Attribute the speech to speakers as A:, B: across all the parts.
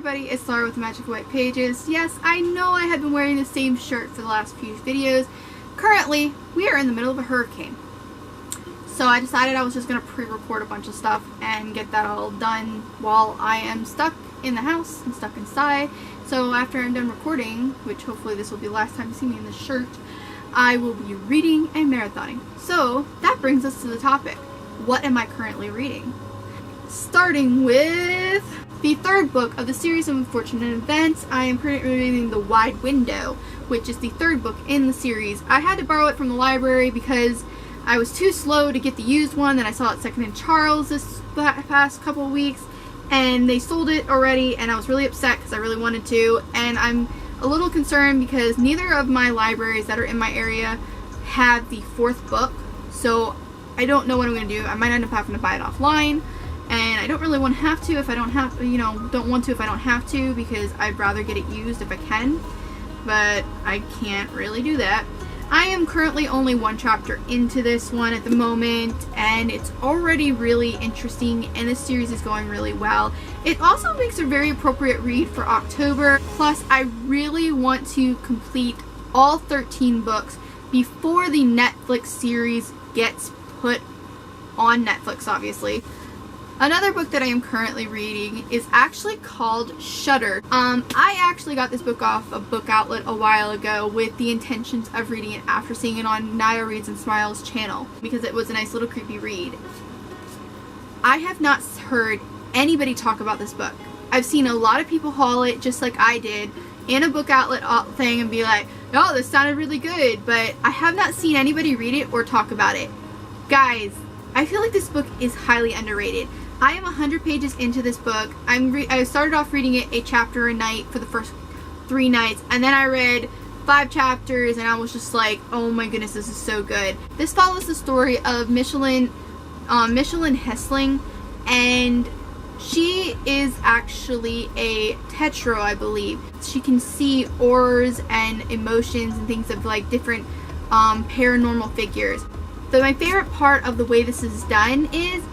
A: everybody, it's Laura with the Magic White Pages. Yes, I know I have been wearing the same shirt for the last few videos. Currently, we are in the middle of a hurricane. So I decided I was just going to pre-record a bunch of stuff and get that all done while I am stuck in the house and stuck inside. So after I'm done recording, which hopefully this will be the last time you see me in this shirt, I will be reading and marathoning. So that brings us to the topic. What am I currently reading? Starting with the third book of the series of unfortunate events, I am currently reading The Wide Window, which is the third book in the series. I had to borrow it from the library because I was too slow to get the used one that I saw at Second and Charles this past couple of weeks, and they sold it already, and I was really upset because I really wanted to, and I'm a little concerned because neither of my libraries that are in my area have the fourth book, so I don't know what I'm going to do. I might end up having to buy it offline. And I don't really want to have to if I don't have, don't want to if I don't have to, because I'd rather get it used if I can, but I can't really do that. I am currently only one chapter into this one at the moment, and it's already really interesting, and this series is going really well. It also makes a very appropriate read for October, plus I really want to complete all 13 books before the Netflix series gets put on Netflix, obviously. Another book that I am currently reading is actually called Shuddered. I actually got this book off a book outlet a while ago with the intentions of reading it after seeing it on Naya Reads and Smiles channel because it was a nice little creepy read. I have not heard anybody talk about this book. I've seen a lot of people haul it just like I did in a book outlet thing and be like, oh, this sounded really good, but I have not seen anybody read it or talk about it. Guys, I feel like this book is highly underrated. I am 100 pages into this book. I started off reading it a chapter a night for the first 3 nights, and then I read 5 chapters, and I was just like, oh my goodness, this is so good. This follows the story of Michelin Hessling, and she is actually a tetro, I believe. She can see auras and emotions and things of like different paranormal figures. But my favorite part of the way this is done is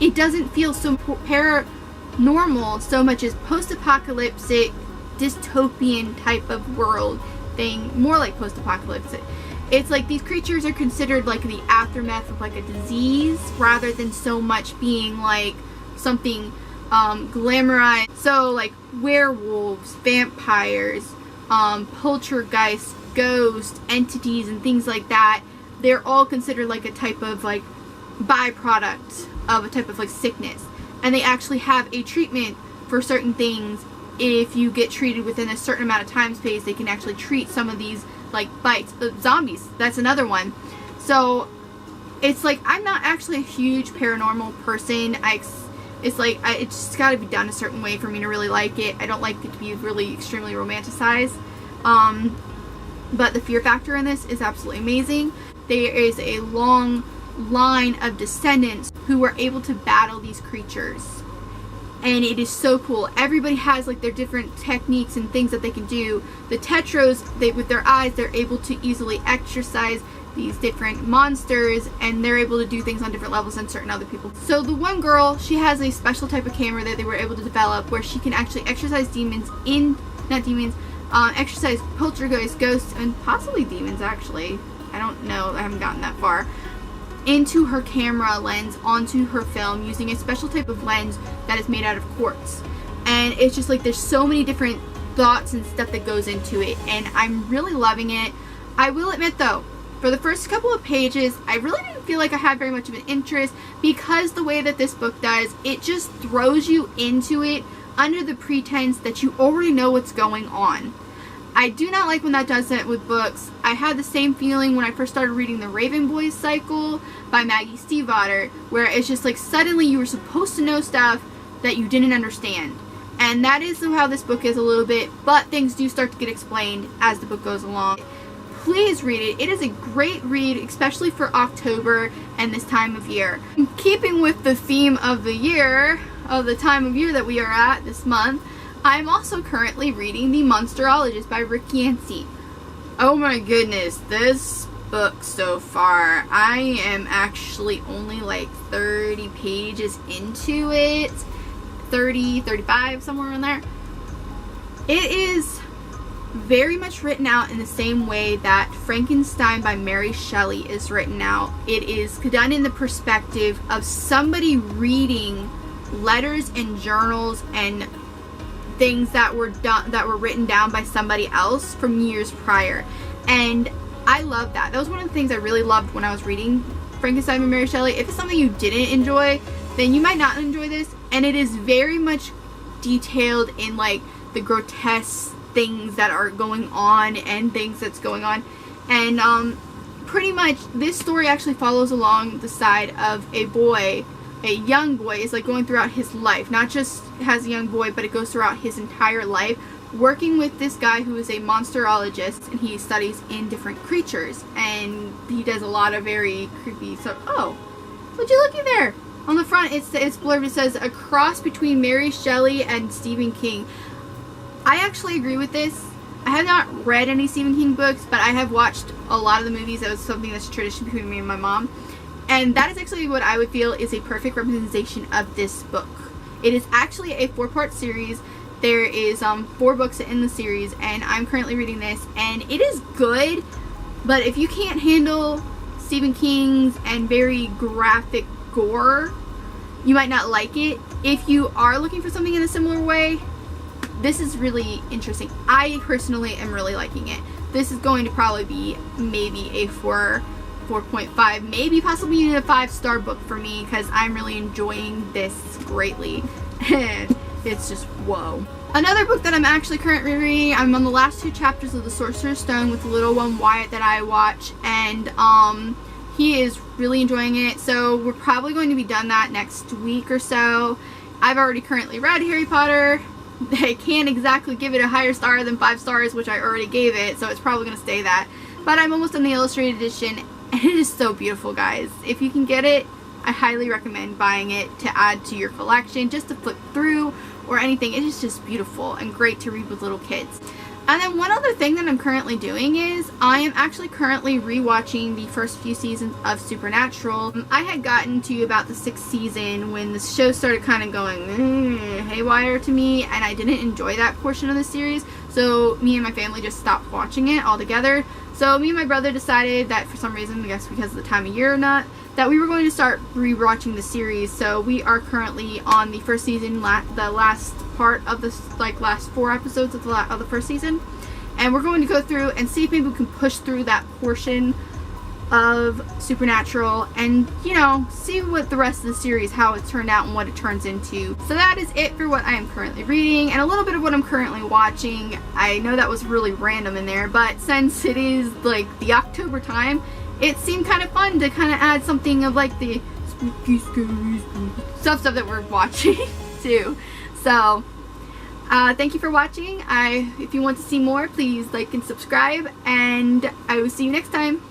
A: it doesn't feel so paranormal so much as post-apocalyptic, dystopian type of world thing, more like post-apocalyptic. It's like these creatures are considered like the aftermath of like a disease rather than so much being like something glamorized. So like werewolves, vampires, poltergeists, ghosts, entities, and things like that. They're all considered like a type of like byproduct of a type of like sickness, and they actually have a treatment for certain things. If you get treated within a certain amount of time space, they can actually treat some of these like bites. Zombies, that's another one. So it's like I'm not actually a huge paranormal person. It's just got to be done a certain way for me to really like it. I don't like it to be really extremely romanticized, but the fear factor in this is absolutely amazing. There is a long line of descendants who were able to battle these creatures, and it is so cool. Everybody has like their different techniques and things that they can do. The tetros, with their eyes, they're able to easily exorcise these different monsters, and they're able to do things on different levels than certain other people. So the one girl, she has a special type of camera that they were able to develop where she can actually exorcise exorcise poltergeists, ghosts, and possibly demons actually. I don't know, I haven't gotten that far. Into her camera lens, onto her film, using a special type of lens that is made out of quartz. And it's just like there's so many different thoughts and stuff that goes into it, and I'm really loving it. I will admit though, for the first couple of pages, I really didn't feel like I had very much of an interest, because the way that this book does, it just throws you into it under the pretense that you already know what's going on. I do not like when that does that with books. I had the same feeling when I first started reading the Raven Boys cycle by Maggie Stiefvater, where it's just like suddenly you were supposed to know stuff that you didn't understand. And that is how this book is a little bit, but things do start to get explained as the book goes along. Please read it. It is a great read, especially for October and this time of year. In keeping with the theme of the year, of the time of year that we are at this month, I am also currently reading The Monsterologist by Rick Yancey. Oh my goodness, this book so far, I am actually only like 30 pages into it. 30, 35, somewhere in there. It is very much written out in the same way that Frankenstein by Mary Shelley is written out. It is done in the perspective of somebody reading letters and journals and things that were written down by somebody else from years prior. And I love that. That was one of the things I really loved when I was reading Frankenstein by Mary Shelley. If it's something you didn't enjoy, then you might not enjoy this. And it is very much detailed in like the grotesque things that are going on and things that's going on. And pretty much this story actually follows along the side of a boy. A young boy is like going throughout his life, not just as a young boy, but it goes throughout his entire life, working with this guy who is a monsterologist, and he studies in different creatures, and he does a lot of very creepy stuff. Oh, would you looky there? On the front, it's blurb. It says a cross between Mary Shelley and Stephen King. I actually agree with this. I have not read any Stephen King books, but I have watched a lot of the movies. That was something that's a tradition between me and my mom. And that is actually what I would feel is a perfect representation of this book. It is actually a 4-part series. There is 4 books in the series, and I'm currently reading this, and it is good, but if you can't handle Stephen King's and very graphic gore, you might not like it. If you are looking for something in a similar way, this is really interesting. I personally am really liking it. This is going to probably be maybe a 4.5, maybe possibly even a 5-star book for me, because I'm really enjoying this greatly. And it's just whoa. Another book that I'm actually currently reading, I'm on the last 2 chapters of The Sorcerer's Stone with the little one Wyatt that I watch, and he is really enjoying it. So we're probably going to be done that next week or so. I've already currently read Harry Potter. I can't exactly give it a higher star than 5 stars, which I already gave it, so it's probably going to stay that. But I'm almost on the illustrated edition, and it is so beautiful, guys. If you can get it, I highly recommend buying it to add to your collection, just to flip through or anything. It is just beautiful and great to read with little kids. And then one other thing that I'm currently doing is I am actually currently rewatching the first few seasons of Supernatural. I had gotten to about the 6th season when the show started kind of going haywire to me, and I didn't enjoy that portion of the series, so me and my family just stopped watching it altogether. So me and my brother decided that for some reason, I guess because of the time of year or not, that we were going to start rewatching the series. So we are currently on the first season, the last part of this, like last 4 episodes of the first season, and we're going to go through and see if maybe we can push through that portion of Supernatural and, you know, see what the rest of the series, how it turned out and what it turns into. So that is it for what I am currently reading and a little bit of what I'm currently watching. I know that was really random in there, but since it is like the October time, it seemed kind of fun to kind of add something of like the spooky, scary stuff that we're watching too. So thank you for watching. If you want to see more, please like and subscribe, and I will see you next time.